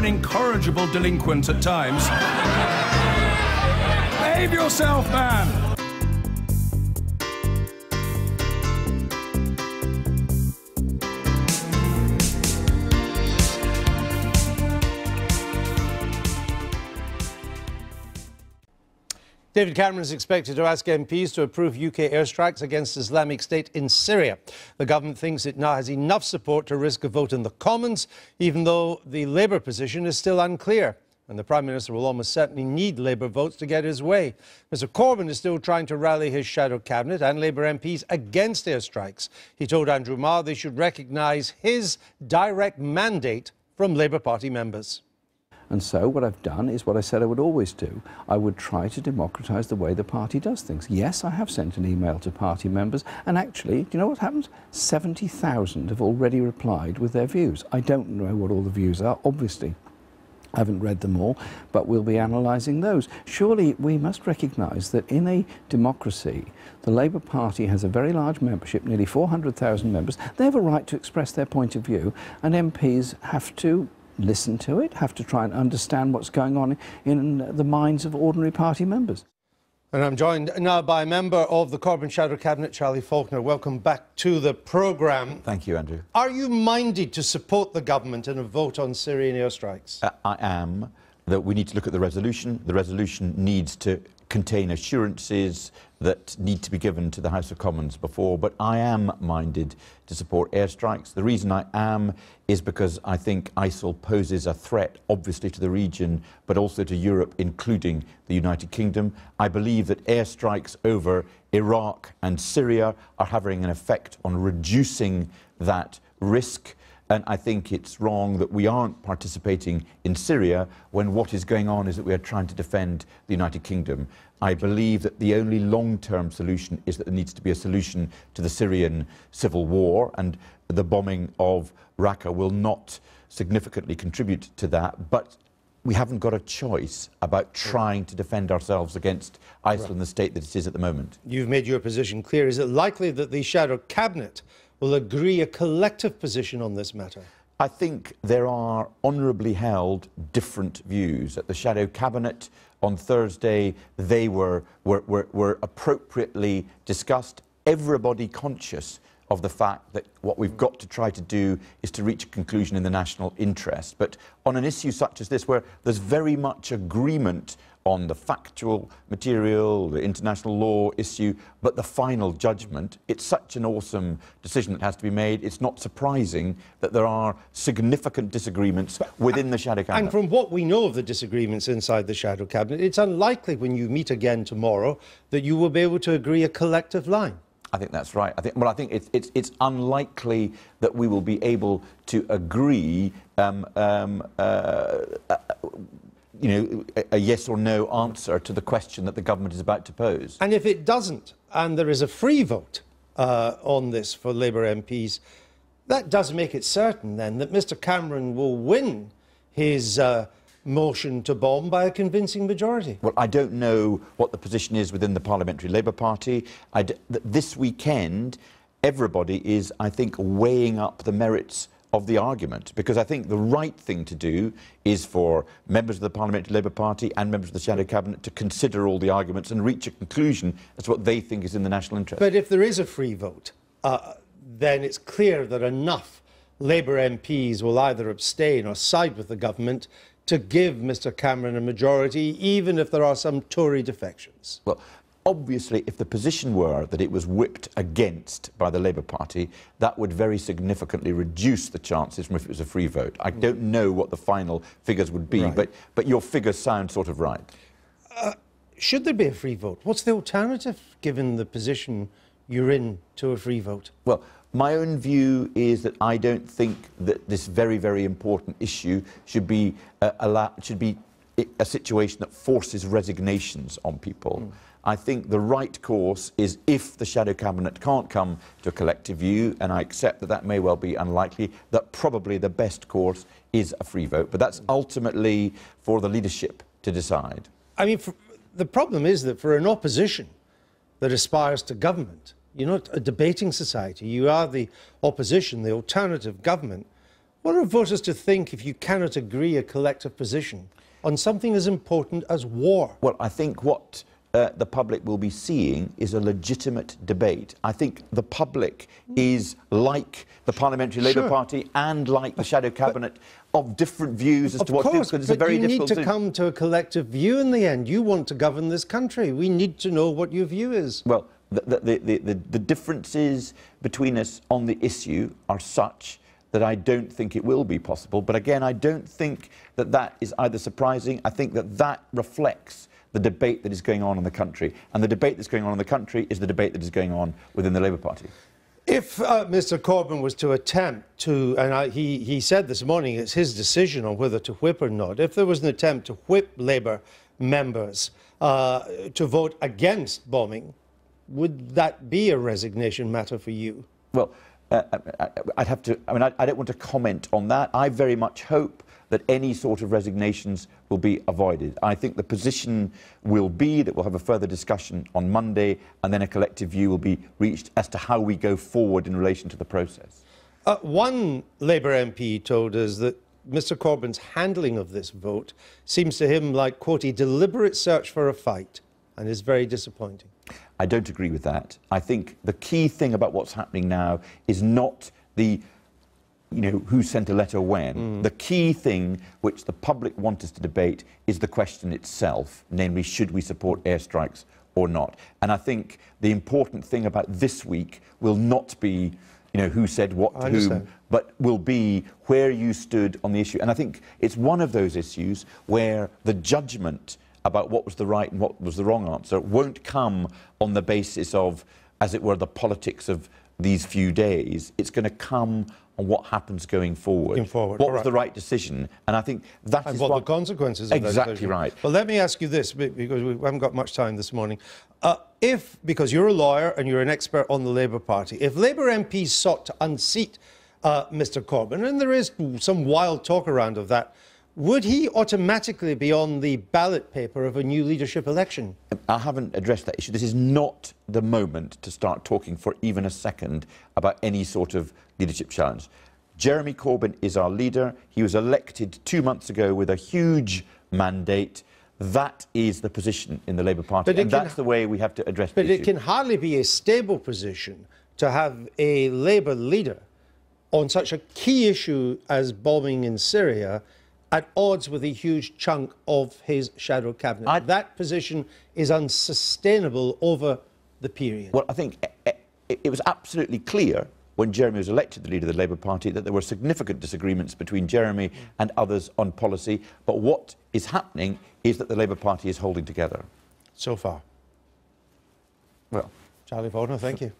an incorrigible delinquent at times. Behave yourself, man! David Cameron is expected to ask MPs to approve UK airstrikes against Islamic State in Syria. The government thinks it now has enough support to risk a vote in the Commons, even though the Labour position is still unclear. And the Prime Minister will almost certainly need Labour votes to get his way. Mr Corbyn is still trying to rally his shadow cabinet and Labour MPs against airstrikes. He told Andrew Marr they should recognise his direct mandate from Labour Party members. And so what I've done is what I said I would always do. I would try to democratise the way the party does things. Yes, I have sent an email to party members, and actually, do you know what happens? 70,000 have already replied with their views. I don't know what all the views are, obviously. I haven't read them all, but we'll be analysing those. Surely we must recognise that in a democracy, the Labour Party has a very large membership, nearly 400,000 members. They have a right to express their point of view, and MPs have to listen to it, have to try and understand what's going on in the minds of ordinary party members. And I'm joined now by a member of the Corbyn Shadow Cabinet, Charlie Faulkner. Welcome back to the programme. Thank you, Andrew. Are you minded to support the government in a vote on Syrian airstrikes? I am. That we need to look at the resolution. The resolution needs to contain assurances that need to be given to the House of Commons before, but I am minded to support airstrikes. The reason I am is because I think ISIL poses a threat, obviously, to the region, but also to Europe, including the United Kingdom. I believe that airstrikes over Iraq and Syria are having an effect on reducing that risk. And I think it's wrong that we aren't participating in Syria when what is going on is that we are trying to defend the United Kingdom. I believe that the only long-term solution is that there needs to be a solution to the Syrian civil war, and the bombing of Raqqa will not significantly contribute to that. But we haven't got a choice about trying to defend ourselves against ISIL and the state that it is at the moment. You've made your position clear. Is it likely that the Shadow Cabinet will agree a collective position on this matter? I think there are honourably held different views. At the Shadow Cabinet on Thursday, they were appropriately discussed. Everybody conscious of the fact that what we've got to try to do is to reach a conclusion in the national interest. But on an issue such as this, where there's very much agreement on the factual material, the international law issue, but the final judgment, it's such an awesome decision that has to be made. It's not surprising that there are significant disagreements within the Shadow Cabinet. And from what we know of the disagreements inside the Shadow Cabinet, it's unlikely when you meet again tomorrow that you will be able to agree a collective line. I think that's right. I think it's unlikely that we will be able to agree you know, a yes or no answer to the question that the government is about to pose. And if it doesn't, and there is a free vote on this for Labour MPs, that does make it certain then that Mr Cameron will win his motion to bomb by a convincing majority. Well, I don't know what the position is within the Parliamentary Labour Party. This weekend, everybody is, I think, weighing up the merits of the argument, because I think the right thing to do is for members of the Parliamentary Labour Party and members of the Shadow Cabinet to consider all the arguments and reach a conclusion as to what they think is in the national interest. But if there is a free vote, then it's clear that enough Labour MPs will either abstain or side with the government to give Mr Cameron a majority, even if there are some Tory defections. Well, obviously, if the position were that it was whipped against by the Labour Party, that would very significantly reduce the chances from if it was a free vote. I don't know what the final figures would be, right, but your figures sound sort of right. Should there be a free vote? What's the alternative, given the position you're in, to a free vote? Well, my own view is that I don't think that this very, very important issue should be a situation that forces resignations on people. I think the right course is, if the Shadow Cabinet can't come to a collective view, and I accept that that may well be unlikely, that probably the best course is a free vote. But that's ultimately for the leadership to decide. I mean, the problem is that for an opposition that aspires to government, you're not a debating society, you are the opposition, the alternative government, What are voters to think if you cannot agree a collective position on something as important as war? Well, I think what the public will be seeing is a legitimate debate. I think the public is like the Parliamentary Labour Party and like the Shadow Cabinet of different views as to what course, it's a very you difficult need to come to a collective view in the end. You want to govern this country. We need to know what your view is. Well, the differences between us on the issue are such that I don't think it will be possible. But again, I don't think that that is either surprising. I think that that reflects the debate that is going on in the country. And the debate that's going on in the country is the debate that is going on within the Labour Party. If Mr Corbyn was to attempt to, and he said this morning it's his decision on whether to whip or not, if there was an attempt to whip Labour members to vote against bombing, would that be a resignation matter for you? Well, I'd have to, I don't want to comment on that. I very much hope that any sort of resignations will be avoided. I think the position will be that we'll have a further discussion on Monday and then a collective view will be reached as to how we go forward in relation to the process. One Labour MP told us that Mr Corbyn's handling of this vote seems to him like, quote, a deliberate search for a fight, and is very disappointing. I don't agree with that. I think the key thing about what's happening now is not the who sent a letter when. The key thing which the public want us to debate is the question itself, namely, should we support airstrikes or not? And I think the important thing about this week will not be, who said what to whom, but will be where you stood on the issue. And I think it's one of those issues where the judgment about what was the right and what was the wrong answer won't come on the basis of, as it were, the politics of these few days. It's going to come on what happens going forward. What was the right decision? And I think that is what the consequences of exactly that right. Well, let me ask you this, because we haven't got much time this morning. Because you're a lawyer and you're an expert on the Labour Party, if Labour MPs sought to unseat Mr Corbyn, and there is some wild talk around of that, would he automatically be on the ballot paper of a new leadership election? I haven't addressed that issue. This is not the moment to start talking for even a second about any sort of leadership challenge. Jeremy Corbyn is our leader. He was elected 2 months ago with a huge mandate. That is the position in the Labour Party, and that's the way we have to address the issue. But it can hardly be a stable position to have a Labour leader on such a key issue as bombing in Syria at odds with a huge chunk of his shadow cabinet. That position is unsustainable over the period. Well, I think it was absolutely clear when Jeremy was elected the leader of the Labour Party that there were significant disagreements between Jeremy and others on policy. But what is happening is that the Labour Party is holding together. So far. Well, Charlie Faulkner, thank you.